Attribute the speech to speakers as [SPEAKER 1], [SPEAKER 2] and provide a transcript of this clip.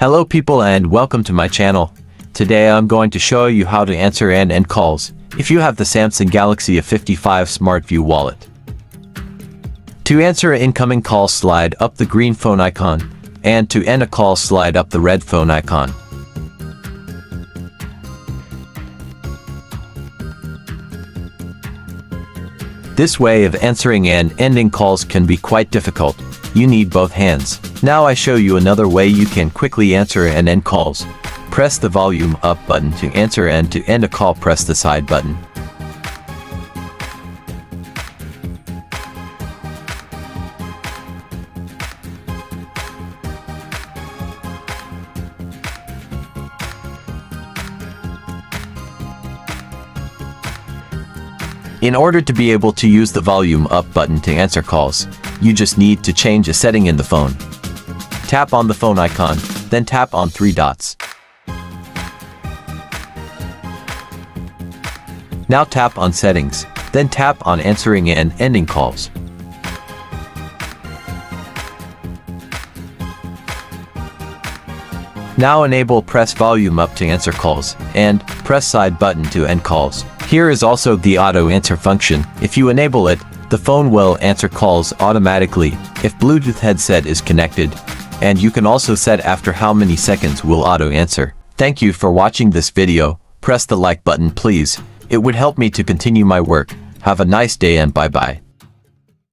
[SPEAKER 1] Hello people and welcome to my channel. Today I'm going to show you how to answer and end calls if you have the Samsung Galaxy A55 Smart View wallet. To answer an incoming call, slide up the green phone icon, and to end a call, slide up the red phone icon. This way of answering and ending calls can be quite difficult. You need both hands. Now I show you another way you can quickly answer and end calls. Press the volume up button to answer, and to end a call press the side button. In order to be able to use the volume up button to answer calls, you just need to change a setting in the phone. Tap on the phone icon, then tap on three dots. Now tap on settings, then tap on answering and ending calls. Now enable press volume up to answer calls, and press side button to end calls. Here is also the auto answer function. If you enable it, the phone will answer calls automatically if Bluetooth headset is connected, and you can also set after how many seconds will auto answer. Thank you for watching this video. Press the like button please. It would help me to continue my work. Have a nice day and bye bye.